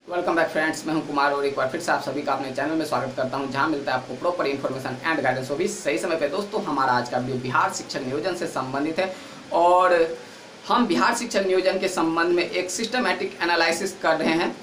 Welcome back friends, मैं हूं कुमार और एक बार फिर से आप सभी का अपने चैनल में स्वागत करता हूं, जहां मिलता है आपको प्रॉपर इन्फॉर्मेशन एंड गाइडेंस, वो भी सही समय पे। दोस्तों, हमारा आज का वीडियो बिहार शिक्षक नियोजन से संबंधित है और हम बिहार शिक्षक नियोजन के संबंध में एक सिस्टमैटिक एनालिसिस कर रहे हैं,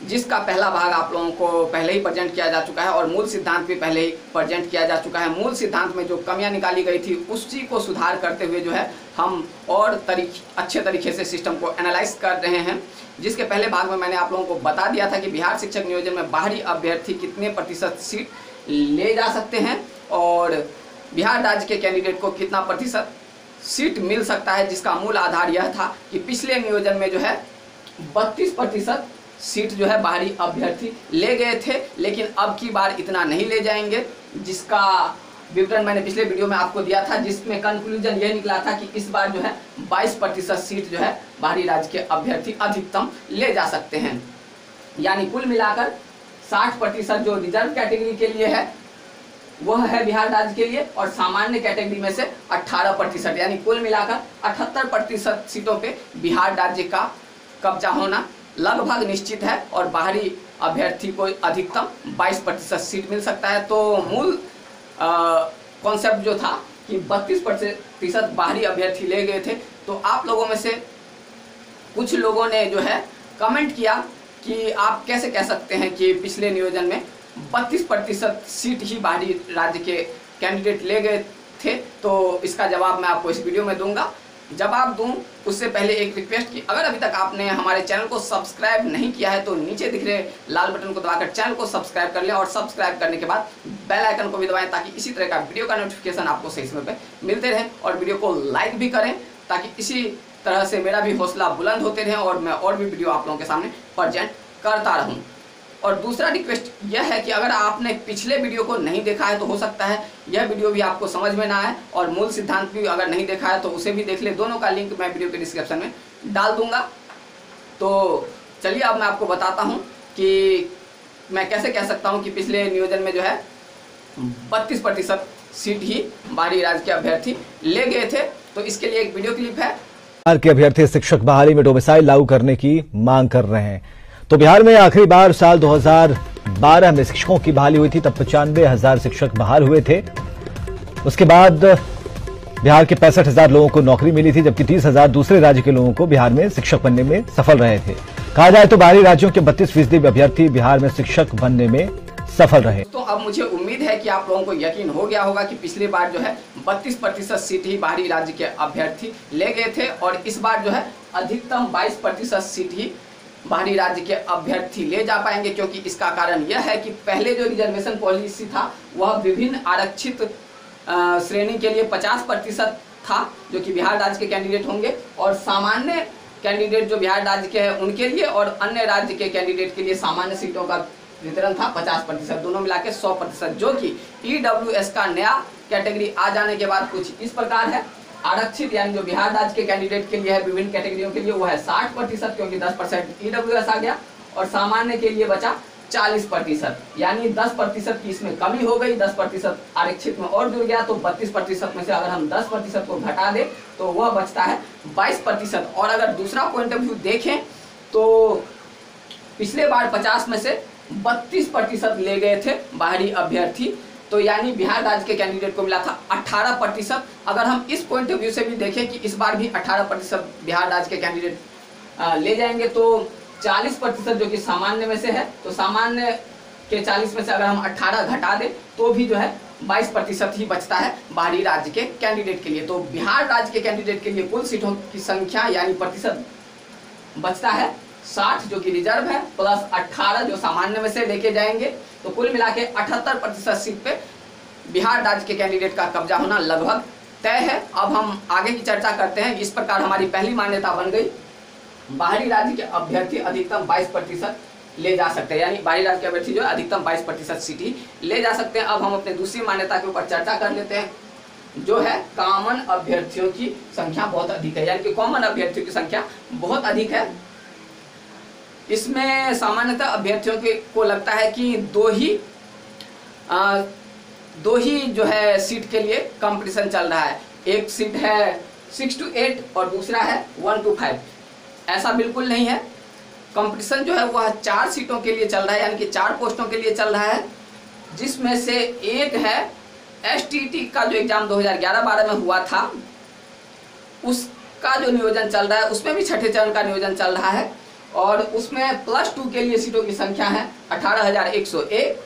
जिसका पहला भाग आप लोगों को पहले ही प्रेजेंट किया जा चुका है और मूल सिद्धांत भी पहले ही प्रेजेंट किया जा चुका है। मूल सिद्धांत में जो कमियां निकाली गई थी उसी को सुधार करते हुए जो है हम और अच्छे तरीके से सिस्टम को एनालाइज कर रहे हैं। जिसके पहले भाग में मैंने आप लोगों को बता दिया था कि बिहार शिक्षक नियोजन में बाहरी अभ्यर्थी कितने प्रतिशत सीट ले जा सकते हैं और बिहार राज्य के कैंडिडेट को कितना प्रतिशत सीट मिल सकता है, जिसका मूल आधार यह था कि पिछले नियोजन में जो है 32% सीट जो है बाहरी अभ्यर्थी ले गए थे, लेकिन अब की बार इतना नहीं ले जाएंगे, जिसका विवरण मैंने पिछले वीडियो में आपको दिया था, जिसमें कंक्लूजन ये निकला था कि इस बार जो है 22% सीट जो है बाहरी राज्य के अभ्यर्थी अधिकतम ले जा सकते हैं। यानी कुल मिलाकर 60% जो रिजर्व कैटेगरी के लिए है वह है बिहार राज्य के लिए, और सामान्य कैटेगरी में से 18%, यानी कुल मिलाकर 78% सीटों पे बिहार राज्य का कब्जा होना लगभग निश्चित है और बाहरी अभ्यर्थी को अधिकतम 22% सीट मिल सकता है। तो मूल कॉन्सेप्ट जो था कि 32% बाहरी अभ्यर्थी ले गए थे। तो आप लोगों में से कुछ लोगों ने जो है कमेंट किया कि आप कैसे कह सकते हैं कि पिछले नियोजन में 32% सीट ही बाहरी राज्य के कैंडिडेट ले गए थे। तो इसका जवाब मैं आपको इस वीडियो में दूंगा। जवाब दूं उससे पहले एक रिक्वेस्ट कि अगर अभी तक आपने हमारे चैनल को सब्सक्राइब नहीं किया है तो नीचे दिख रहे लाल बटन को दबाकर चैनल को सब्सक्राइब कर लें और सब्सक्राइब करने के बाद बेल आइकन को भी दबाएं, ताकि इसी तरह का वीडियो का नोटिफिकेशन आपको सही समय पे मिलते रहे, और वीडियो को लाइक भी करें ताकि इसी तरह से मेरा भी हौसला बुलंद होते रहे और मैं और भी वीडियो आप लोगों के सामने प्रेजेंट करता रहूँ। और दूसरा रिक्वेस्ट यह है कि अगर आपने पिछले वीडियो को नहीं देखा है तो हो सकता है यह वीडियो भी आपको समझ में ना आए, और मूल सिद्धांत भी अगर नहीं देखा है तो उसे भी देख ले। दोनों का लिंक मैं वीडियो के डिस्क्रिप्शन में डाल दूंगा। तो चलिए अब मैं आपको बताता हूं कि मैं कैसे कह सकता हूं कि पिछले नियोजन में जो है 32% सीट ही बाहरी राज्य के अभ्यर्थी ले गए थे। तो इसके लिए एक वीडियो क्लिप है। बिहार के अभ्यर्थी शिक्षक बहाली में डोमिसाइल लागू करने की मांग कर रहे हैं। तो बिहार में आखिरी बार साल 2012 में शिक्षकों की बहाली हुई थी, तब 95,000 शिक्षक बहाल हुए थे। उसके बाद बिहार के 65,000 लोगों को नौकरी मिली थी, जबकि 30,000 दूसरे राज्य के लोगों को बिहार में शिक्षक बनने में सफल रहे थे। कहा जाए तो बाहरी राज्यों के 32% अभ्यर्थी बिहार में शिक्षक बनने में सफल रहे। तो अब मुझे उम्मीद है कि आप लोगों को यकीन हो गया होगा कि पिछली बार जो है 32% सीट ही बाहरी राज्य के अभ्यर्थी ले गए थे और इस बार जो है अधिकतम 22% सीट ही बाहरी राज्य के अभ्यर्थी ले जा पाएंगे, क्योंकि इसका कारण यह है कि पहले जो रिजर्वेशन पॉलिसी था वह विभिन्न आरक्षित श्रेणी के लिए 50% था, जो कि बिहार राज्य के कैंडिडेट होंगे, और सामान्य कैंडिडेट जो बिहार राज्य के हैं उनके लिए और अन्य राज्य के कैंडिडेट के लिए सामान्य सीटों का वितरण था 50%, दोनों मिला के 100%, जो कि EWS का नया कैटेगरी आ जाने के बाद कुछ इस प्रकार है। आरक्षित यानी जो बिहार राज्य के कैंडिडेट के लिए है विभिन्न कैटेगरियों के लिए वो है 60%, क्योंकि 10% EWS आ गया, और सामान्य के लिए बचा 40%, यानी 10% की इसमें कमी हो गई, 10% आरक्षित में और जुड़ गया। तो 32% में से अगर हम 10% को घटा दें तो वह बचता है 22%। और अगर दूसरा पॉइंट ऑफ व्यू देखें तो पिछले बार 50 में से 32% ले गए थे बाहरी अभ्यर्थी, तो यानी बिहार राज्य के कैंडिडेट को मिला था 18%। अगर हम इस पॉइंट ऑफ व्यू से भी देखें कि इस बार भी 18% बिहार राज्य के कैंडिडेट ले जाएंगे, तो 40% जो कि सामान्य में से है, तो सामान्य के 40 में से अगर हम 18 घटा दें तो भी जो है 22% ही बचता है बाहरी राज्य के कैंडिडेट के लिए। तो बिहार राज्य के कैंडिडेट के लिए कुल सीटों की संख्या यानी प्रतिशत बचता है 60 जो कि रिजर्व है, प्लस 18 जो सामान्य में से लेके जाएंगे, तो कुल मिला के 78% सीट पे बिहार राज्य के कैंडिडेट का कब्जा होना लगभग तय है। अब हम आगे की चर्चा करते हैं। इस प्रकार हमारी पहली मान्यता बन गई, बाहरी राज्य के अभ्यर्थी अधिकतम 22% ले जा सकते हैं, यानी बाहरी राज्य के अभ्यर्थी जो है अधिकतम 22% सीट ही ले जा सकते हैं। अब हम अपने दूसरी मान्यता के ऊपर चर्चा कर लेते हैं, जो है कॉमन अभ्यर्थियों की संख्या बहुत अधिक है, यानी कि कॉमन अभ्यर्थियों की संख्या बहुत अधिक है। इसमें सामान्यतः अभ्यर्थियों को लगता है कि दो ही जो है सीट के लिए कंपटीशन चल रहा है। एक सीट है 6 to 8 और दूसरा है 1 to 5। ऐसा बिल्कुल नहीं है। कंपटीशन जो है वह 4 सीटों के लिए चल रहा है, यानी कि 4 पोस्टों के लिए चल रहा है, जिसमें से एक है एसटीटी का जो एग्जाम 2011-12 में हुआ था, उसका जो नियोजन चल रहा है, उसमें भी छठे चरण का नियोजन चल रहा है। और उसमें +2 के लिए सीटों की संख्या है 18,101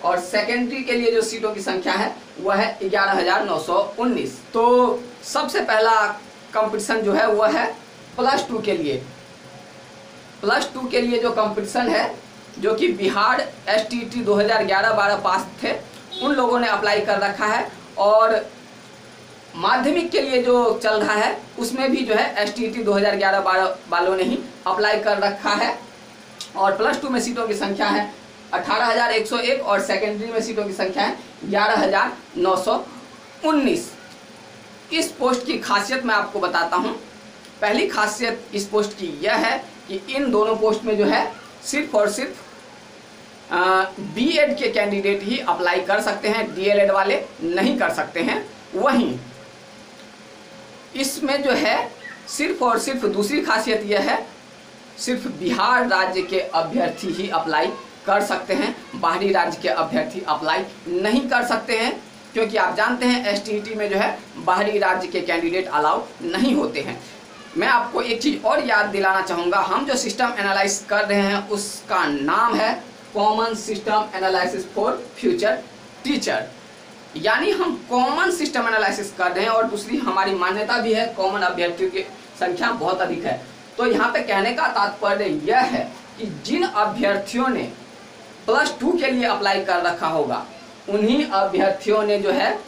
और सेकेंडरी के लिए जो सीटों की संख्या है वह है 11,919। तो सबसे पहला कंपटीशन जो है वह है +2 के लिए। +2 के लिए जो कंपटीशन है, जो कि बिहार एसटीटी 2011-12 पास थे उन लोगों ने अप्लाई कर रखा है। और माध्यमिक के लिए जो चल रहा है उसमें भी जो है एसटीटी 2011-12 वालों ने ही अप्लाई कर रखा है। और +2 में सीटों की संख्या है 18,101 और सेकेंडरी में सीटों की संख्या है 11,919। इस पोस्ट की खासियत मैं आपको बताता हूं। पहली खासियत इस पोस्ट की यह है कि इन दोनों पोस्ट में जो है सिर्फ और सिर्फ बीएड के कैंडिडेट ही अप्लाई कर सकते हैं, डीएलएड वाले नहीं कर सकते हैं। वहीं इसमें जो है सिर्फ और सिर्फ दूसरी खासियत यह है, सिर्फ बिहार राज्य के अभ्यर्थी ही अप्लाई कर सकते हैं, बाहरी राज्य के अभ्यर्थी अप्लाई नहीं कर सकते हैं, क्योंकि आप जानते हैं एसटीटी में जो है बाहरी राज्य के कैंडिडेट अलाउ नहीं होते हैं। मैं आपको एक चीज़ और याद दिलाना चाहूँगा, हम जो सिस्टम एनालाइज कर रहे हैं उसका नाम है common system analysis for future teacher, यानी हम कॉमन सिस्टम एनालिसिस कर रहे हैं। और दूसरी हमारी मान्यता भी है, कॉमन अभ्यर्थियों की संख्या बहुत अधिक है। तो यहाँ पे कहने का तात्पर्य यह है कि जिन अभ्यर्थियों ने +2 के लिए अप्लाई कर रखा होगा उन्हीं अभ्यर्थियों ने जो है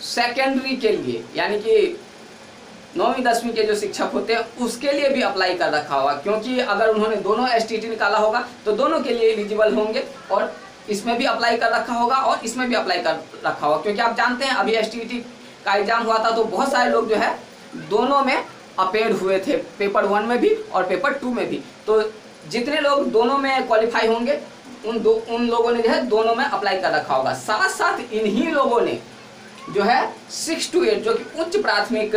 सेकेंडरी के लिए, यानी कि 9वीं 10वीं के जो शिक्षक होते हैं उसके लिए भी अप्लाई कर रखा होगा, क्योंकि अगर उन्होंने दोनों एसटीटी निकाला होगा तो दोनों के लिए एलिजिबल होंगे। और इसमें भी अप्लाई कर रखा होगा और इसमें भी अप्लाई कर रखा होगा, क्योंकि आप जानते हैं अभी एसटीटी का एग्जाम हुआ था तो बहुत सारे लोग जो है दोनों में अपेयर हुए थे, पेपर 1 में भी और पेपर 2 में भी। तो जितने लोग दोनों में क्वालिफाई होंगे उन लोगों ने जो है दोनों में अप्लाई कर रखा होगा। साथ साथ इन्हीं लोगों ने जो है 6 to 8 जो कि उच्च प्राथमिक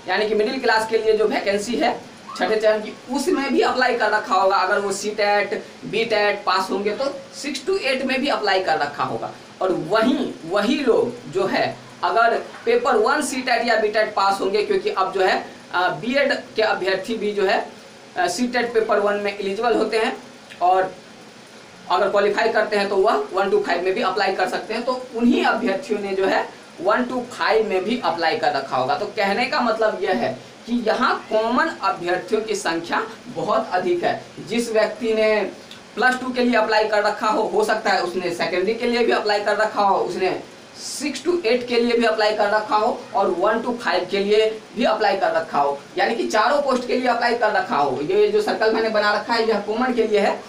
यानी कि मिडिल क्लास के लिए जो वैकेंसी है छठे चरण की, उसमें भी अप्लाई कर रखा होगा। अगर वो सीटेट बीटेट पास होंगे तो 6 to 8 में भी अप्लाई कर रखा होगा। और वही लोग जो है अगर पेपर 1 सीटेट या बीटेट पास होंगे, क्योंकि अब जो है बीएड के अभ्यर्थी भी जो है सीटेट पेपर 1 में एलिजिबल होते हैं और अगर क्वालिफाई करते हैं तो वह 1 to 5 में भी अप्लाई कर सकते हैं। तो उन्हीं अभ्यर्थियों ने जो है 1 to 5 में भी अप्लाई कर रखा होगा। तो कहने का मतलब यह है कि यहाँ कॉमन अभ्यर्थियों की संख्या बहुत अधिक है। जिस व्यक्ति ने +2 के लिए अप्लाई कर रखा हो सकता है उसने सेकेंडरी के लिए भी अप्लाई कर रखा हो, उसने 6 to 8 के लिए भी अप्लाई कर रखा हो और 1 to 5 के लिए भी अप्लाई कर रखा हो, यानी कि चारों पोस्ट के लिए अप्लाई कर रखा हो। ये जो सर्कल मैंने बना रखा है यह कॉमन के लिए है,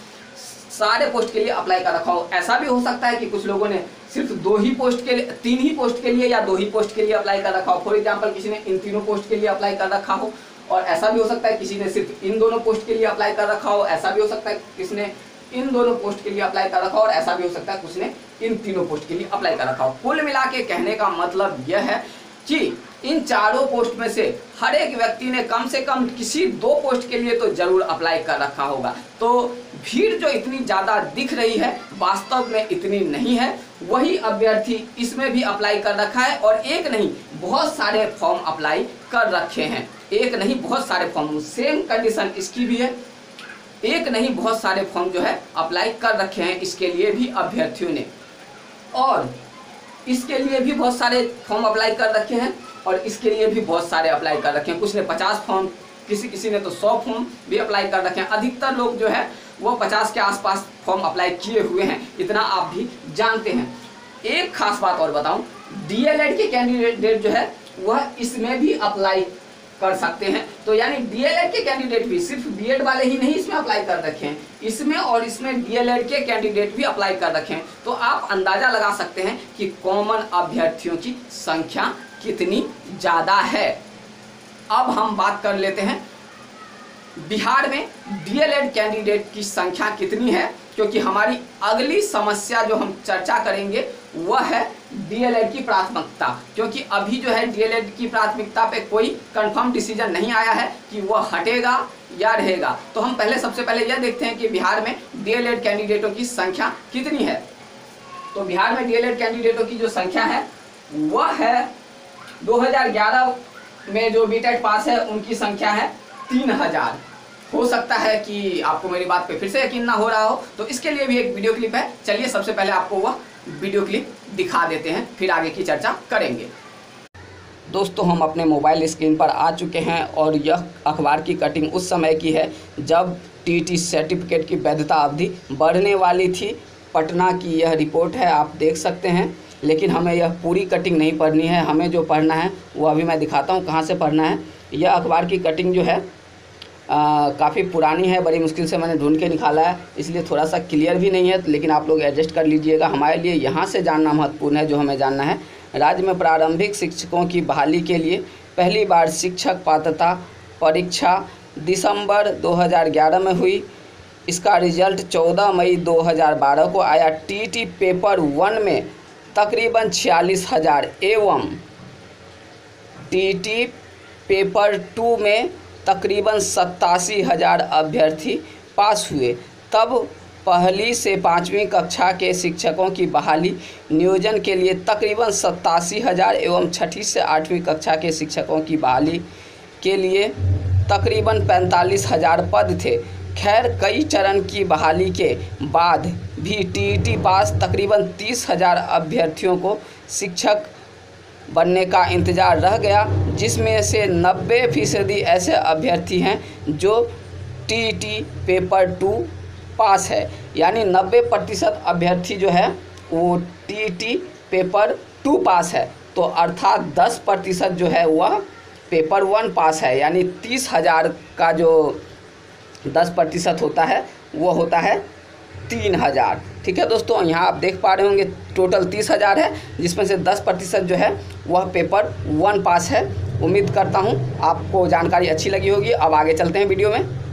सारे पोस्ट के लिए अप्लाई कर रखा हो। ऐसा भी हो सकता है कि कुछ लोगों ने सिर्फ 2 ही पोस्ट के लिए, 3 ही पोस्ट के लिए या 2 ही पोस्ट के लिए अप्लाई कर रखा हो। फॉर एग्जांपल किसी ने इन तीनों पोस्ट के लिए अप्लाई कर रखा हो, और ऐसा भी हो सकता है किसी ने सिर्फ इन दोनों पोस्ट के लिए अप्लाई कर रखा हो। ऐसा भी हो सकता है किसी ने इन दोनों पोस्ट के लिए अप्लाई कर रखा हो, और ऐसा भी हो सकता है कुछ ने इन तीनों पोस्ट के लिए अप्लाई कर रखा हो। कुल मिला के कहने का मतलब यह है कि इन चारों पोस्ट में से हर एक व्यक्ति ने कम से कम किसी 2 पोस्ट के लिए तो जरूर अप्लाई कर रखा होगा। तो भीड़ जो इतनी ज़्यादा दिख रही है वास्तव में इतनी नहीं है। वही अभ्यर्थी इसमें भी अप्लाई कर रखा है और एक नहीं बहुत सारे फॉर्म अप्लाई कर रखे हैं। एक नहीं बहुत सारे फॉर्म, सेम कंडीशन इसकी भी है, एक नहीं बहुत सारे फॉर्म जो है अप्लाई कर रखे हैं इसके लिए भी अभ्यर्थियों ने, और इसके लिए भी बहुत सारे फॉर्म अप्लाई कर रखे हैं और इसके लिए भी बहुत सारे अप्लाई कर रखे हैं। कुछ ने 50 फॉर्म, किसी ने तो 100 फॉर्म भी अप्लाई कर रखे हैं। अधिकतर लोग जो है वो 50 के आसपास फॉर्म अप्लाई किए हुए हैं, इतना आप भी जानते हैं। एक खास बात और बताऊं, डीएलएड के कैंडिडेट जो है वह इसमें भी अप्लाई कर सकते हैं। तो यानी डीएलएड के कैंडिडेट भी, सिर्फ बीएड वाले ही नहीं इसमें अप्लाई कर रखे हैं, इसमें और इसमें डीएलएड के कैंडिडेट भी अप्लाई कर रखे हैं। तो आप अंदाजा लगा सकते हैं कि कॉमन अभ्यर्थियों की संख्या कितनी ज़्यादा है। अब हम बात कर लेते हैं बिहार में डीएलएड कैंडिडेट की संख्या कितनी है, क्योंकि हमारी अगली समस्या जो हम चर्चा करेंगे वह है डीएलएड की प्राथमिकता। क्योंकि अभी जो है डीएलएड की प्राथमिकता पे कोई कंफर्म डिसीजन नहीं आया है कि वह हटेगा या रहेगा। तो हम सबसे पहले यह देखते हैं कि बिहार में डीएलएड कैंडिडेटों की संख्या कितनी है। तो बिहार में डीएलएड कैंडिडेटों की जो संख्या है वह है 2011 में जो बीटेट पास है उनकी संख्या है 3000। हो सकता है कि आपको मेरी बात पे फिर से यकीन ना हो रहा हो, तो इसके लिए भी एक वीडियो क्लिप है। चलिए सबसे पहले आपको वह वीडियो क्लिप दिखा देते हैं, फिर आगे की चर्चा करेंगे। दोस्तों हम अपने मोबाइल स्क्रीन पर आ चुके हैं और यह अखबार की कटिंग उस समय की है जब टीटी सर्टिफिकेट की वैधता अवधि बढ़ने वाली थी। पटना की यह रिपोर्ट है, आप देख सकते हैं, लेकिन हमें यह पूरी कटिंग नहीं पढ़नी है। हमें जो पढ़ना है वो अभी मैं दिखाता हूँ कहाँ से पढ़ना है। यह अखबार की कटिंग जो है काफ़ी पुरानी है, बड़ी मुश्किल से मैंने ढूंढ के निकाला है, इसलिए थोड़ा सा क्लियर भी नहीं है, लेकिन आप लोग एडजस्ट कर लीजिएगा। हमारे लिए यहाँ से जानना महत्वपूर्ण है। जो हमें जानना है, राज्य में प्रारंभिक शिक्षकों की बहाली के लिए पहली बार शिक्षक पात्रता परीक्षा दिसंबर 2011 में हुई। इसका रिजल्ट 14 मई 2012 को आया। टीटी पेपर 1 में तकरीबन 46,000 एवं टीटी पेपर 2 में तकरीबन 87,000 अभ्यर्थी पास हुए। तब पहली से 5वीं कक्षा के शिक्षकों की बहाली नियोजन के लिए तकरीबन 87,000 एवं 6ठी से 8वीं कक्षा के शिक्षकों की बहाली के लिए तकरीबन 45,000 पद थे। खैर, कई चरण की बहाली के बाद भी टीईटी पास तकरीबन 30,000 अभ्यर्थियों को शिक्षक बनने का इंतज़ार रह गया, जिसमें से 90% ऐसे अभ्यर्थी हैं जो टीईटी पेपर 2 पास है। यानी 90% अभ्यर्थी जो है वो टीईटी पेपर 2 पास है। तो अर्थात 10% जो है वह पेपर 1 पास है। यानी 30,000 का जो 10% होता है वो होता है 3,000। ठीक है दोस्तों, यहाँ आप देख पा रहे होंगे टोटल 30,000 है, जिसमें से 10% जो है वह पेपर 1 पास है। उम्मीद करता हूँ आपको जानकारी अच्छी लगी होगी। अब आगे चलते हैं वीडियो में।